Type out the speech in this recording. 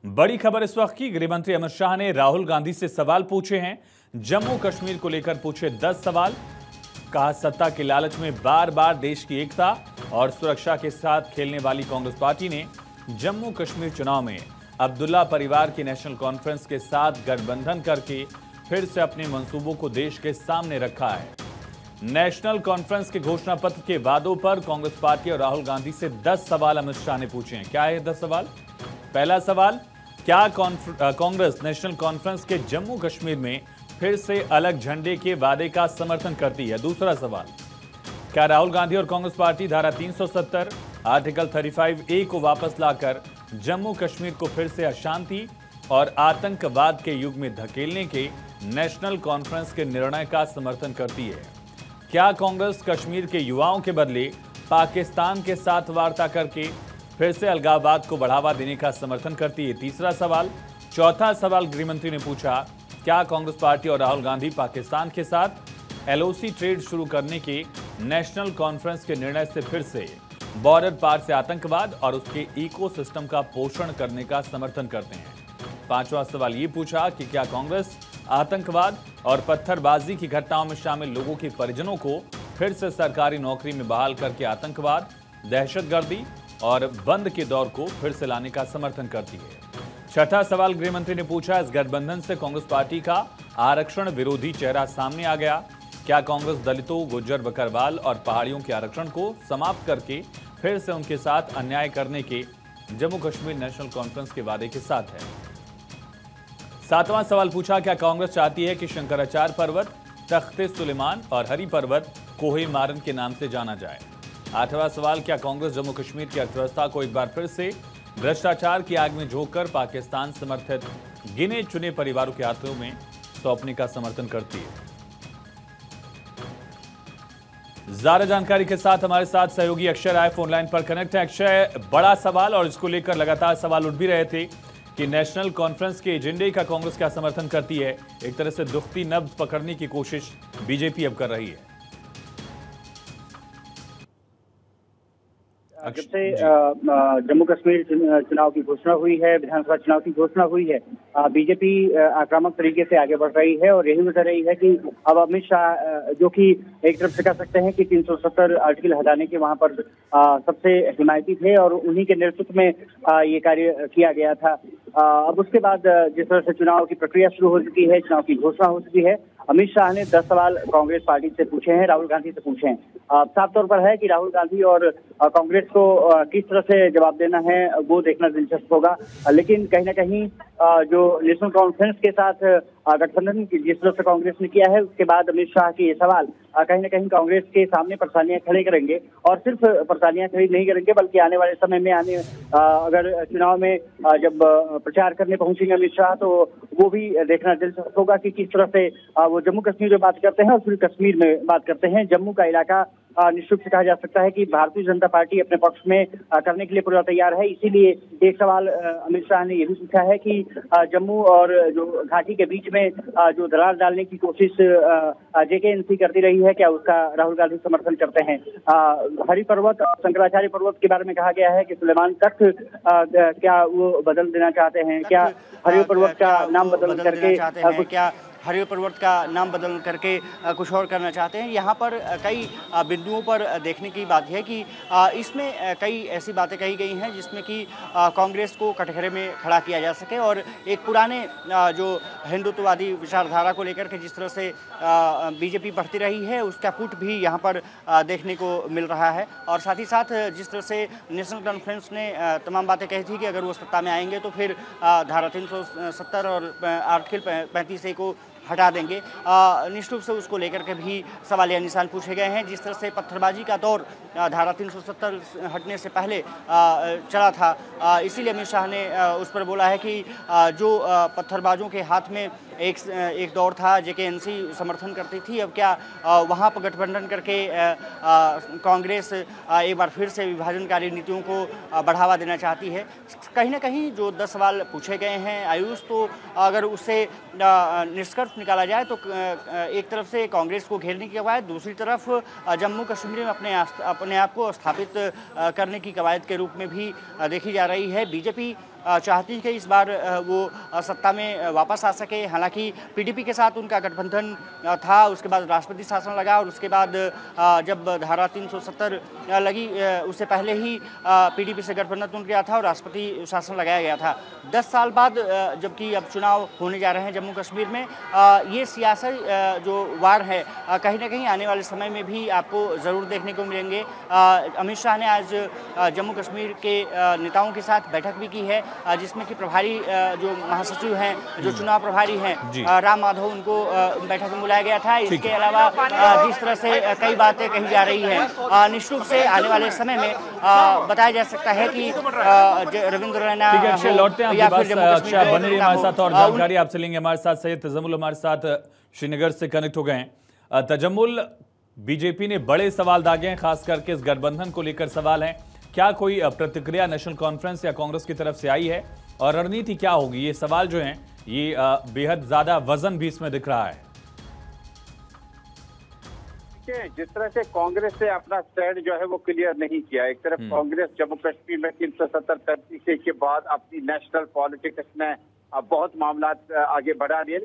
बड़ी खबर इस वक्त की, गृह मंत्री अमित शाह ने राहुल गांधी से सवाल पूछे हैं। जम्मू कश्मीर को लेकर पूछे 10 सवाल। कहा, सत्ता के लालच में बार बार देश की एकता और सुरक्षा के साथ खेलने वाली कांग्रेस पार्टी ने जम्मू कश्मीर चुनाव में अब्दुल्ला परिवार की नेशनल कॉन्फ्रेंस के साथ गठबंधन करके फिर से अपने मंसूबों को देश के सामने रखा है। नेशनल कॉन्फ्रेंस के घोषणा पत्र के वादों पर कांग्रेस पार्टी और राहुल गांधी से 10 सवाल अमित शाह ने पूछे हैं। क्या है 10 सवाल? पहला सवाल, क्या कांग्रेस नेशनल कॉन्फ्रेंस के जम्मू कश्मीर में फिर से अलग झंडे के वादे का समर्थन करती है? दूसरा सवाल, क्या राहुल गांधी और कांग्रेस पार्टी धारा 370 आर्टिकल 35A को वापस लाकर जम्मू कश्मीर को फिर से अशांति और आतंकवाद के युग में धकेलने के नेशनल कॉन्फ्रेंस के निर्णय का समर्थन करती है? क्या कांग्रेस कश्मीर के युवाओं के बदले पाकिस्तान के साथ वार्ता करके फिर से अलगाववाद को बढ़ावा देने का समर्थन करती है? तीसरा सवाल। चौथा सवाल गृह मंत्री ने पूछा, क्या कांग्रेस पार्टी और राहुल गांधी पाकिस्तान के साथ LOC ट्रेड शुरू करने के नेशनल कॉन्फ्रेंस के निर्णय से फिर से बॉर्डर पार से आतंकवाद और उसके इकोसिस्टम का पोषण करने का समर्थन करते हैं? पांचवा सवाल ये पूछा कि क्या कांग्रेस आतंकवाद और पत्थरबाजी की घटनाओं में शामिल लोगों के परिजनों को फिर से सरकारी नौकरी में बहाल करके आतंकवाद, दहशतगर्दी और बंद के दौर को फिर से लाने का समर्थन करती है? छठा सवाल गृह मंत्री ने पूछा, इस गठबंधन से कांग्रेस पार्टी का आरक्षण विरोधी चेहरा सामने आ गया। क्या कांग्रेस दलितों, गुर्जर, बकरवाल और पहाड़ियों के आरक्षण को समाप्त करके फिर से उनके साथ अन्याय करने के जम्मू कश्मीर नेशनल कॉन्फ्रेंस के वादे के साथ है? सातवां सवाल पूछा, क्या कांग्रेस चाहती है कि शंकराचार्य पर्वत, तख्ते सुलेमान और हरि पर्वत कोहे मारन के नाम से जाना जाए? आठवां सवाल, क्या कांग्रेस जम्मू कश्मीर की अर्थव्यवस्था को एक बार फिर से भ्रष्टाचार की आग में झोंककर पाकिस्तान समर्थित गिने चुने परिवारों के हाथों में सौंपने का समर्थन करती है? ज्यादा जानकारी के साथ हमारे साथ सहयोगी अक्षय राय फोन लाइन पर कनेक्ट है। अक्षय, बड़ा सवाल और इसको लेकर लगातार सवाल उठ भी रहे थे कि नेशनल कॉन्फ्रेंस के एजेंडे का कांग्रेस क्या समर्थन करती है। एक तरह से दुखती नब्ज पकड़ने की कोशिश बीजेपी अब कर रही है। जब से जम्मू कश्मीर चुनाव की घोषणा हुई है, विधानसभा चुनाव की घोषणा हुई है, बीजेपी आक्रामक तरीके से आगे बढ़ रही है और यही वजह रही है कि अब अमित शाह, जो कि एक तरफ से कह सकते हैं कि 370 आर्टिकल हटाने के वहां पर सबसे हिमायती थे और उन्हीं के नेतृत्व में ये कार्य किया गया था। अब उसके बाद जिस तरह से चुनाव की प्रक्रिया शुरू हो चुकी है, चुनाव की घोषणा हो चुकी है, अमित शाह ने 10 सवाल कांग्रेस पार्टी से पूछे हैं, राहुल गांधी से पूछे हैं। साफ तौर पर है कि राहुल गांधी और कांग्रेस को किस तरह से जवाब देना है वो देखना दिलचस्प होगा। लेकिन कहीं ना कहीं जो नेशनल कॉन्फ्रेंस के साथ गठबंधन जिस तरह से कांग्रेस ने किया है, उसके बाद अमित शाह के ये सवाल कहीं ना कहीं कांग्रेस के सामने परेशानियां खड़ी करेंगे और सिर्फ परेशानियां खड़ी नहीं करेंगे बल्कि आने वाले समय में अगर चुनाव में जब प्रचार करने पहुंचेंगे अमित शाह, तो वो भी देखना दिलचस्प होगा कि किस तरह से वो जम्मू कश्मीर में बात करते हैं और फिर कश्मीर में बात करते हैं। जम्मू का इलाका निश्चित से कहा जा सकता है कि भारतीय जनता पार्टी अपने पक्ष में करने के लिए पूरा तैयार है। इसीलिए एक सवाल अमित शाह ने यह भी पूछा है कि जम्मू और जो घाटी के बीच में जो दरार डालने की कोशिश JKNC करती रही है, क्या उसका राहुल गांधी समर्थन करते हैं? हरि पर्वत, शंकराचार्य पर्वत के बारे में कहा गया है कि सुलेमान तख्त क्या वो बदल देना चाहते हैं? क्या हरि पर्वत का नाम बदल करके क्या हरि पर्वत का नाम बदल करके कुछ और करना चाहते हैं? यहाँ पर कई बिंदुओं पर देखने की बात है कि इसमें कई ऐसी बातें कही गई हैं जिसमें कि कांग्रेस को कटघरे में खड़ा किया जा सके और एक पुराने जो हिंदुत्ववादी विचारधारा को लेकर के जिस तरह से बीजेपी बढ़ती रही है, उसका पुट भी यहाँ पर देखने को मिल रहा है। और साथ ही साथ जिस तरह से नेशनल कॉन्फ्रेंस ने तमाम बातें कही थी कि अगर वो सत्ता में आएंगे तो फिर धारा 370 और आर्टिकल 35A को हटा देंगे, निश्चित रूप से उसको लेकर के भी सवालिया निशान पूछे गए हैं। जिस तरह से पत्थरबाजी का दौर धारा 370 हटने से पहले चला था, इसीलिए अमित शाह ने उस पर बोला है कि जो पत्थरबाजों के हाथ में एक दौर था, JKNC समर्थन करती थी, अब क्या वहाँ पर गठबंधन करके कांग्रेस एक बार फिर से विभाजनकारी नीतियों को बढ़ावा देना चाहती है? कहीं ना कहीं जो 10 सवाल पूछे गए हैं आयुष, तो अगर उससे निष्कर्ष निकाला जाए तो एक तरफ से कांग्रेस को घेरने की कवायद, दूसरी तरफ जम्मू कश्मीर में अपने आप को स्थापित करने की कवायद के रूप में भी देखी जा रही है। बीजेपी चाहती है कि इस बार वो सत्ता में वापस आ सके। हालांकि पीडीपी के साथ उनका गठबंधन था, उसके बाद राष्ट्रपति शासन लगा और उसके बाद जब धारा 370 लगी उससे पहले ही पीडीपी से गठबंधन टूट गया था और राष्ट्रपति शासन लगाया गया था। 10 साल बाद जबकि अब चुनाव होने जा रहे हैं जम्मू कश्मीर में, ये सियासी जो वार है कहीं ना कहीं आने वाले समय में भी आपको ज़रूर देखने को मिलेंगे। अमित शाह ने आज जम्मू कश्मीर के नेताओं के साथ बैठक भी की है, जिसमें कि प्रभारी जो महासचिव हैं, जो चुनाव प्रभारी हैं, राम माधव, उनको बैठक में बुलाया गया था। इसके अलावा जिस तरह से कई बातें कही जा रही हैं, निश्चित रूप से आने वाले समय में बताया जा सकता है कि रविंद्र रैना लौटते हैं बने रहिए हमारे साथ और जानकारी आपसे लेंगे। हमारे साथ सैयद तजम्मुल हमारे साथ श्रीनगर से कनेक्ट हो गए हैं। तजम्मुल, बीजेपी ने बड़े सवाल दागे हैं, खास करके इस गठबंधन को लेकर सवाल है। क्या कोई प्रतिक्रिया नेशनल कॉन्फ्रेंस या कांग्रेस की तरफ से आई है और रणनीति क्या होगी? ये सवाल जो हैं ये बेहद ज्यादा वजन भी इसमें दिख रहा है। जिस तरह से कांग्रेस से अपना स्टैंड जो है वो क्लियर नहीं किया, एक तरफ कांग्रेस जम्मू कश्मीर में 370 के बाद अपनी नेशनल पॉलिटिक्स में बहुत मामला आगे बढ़ा रही है,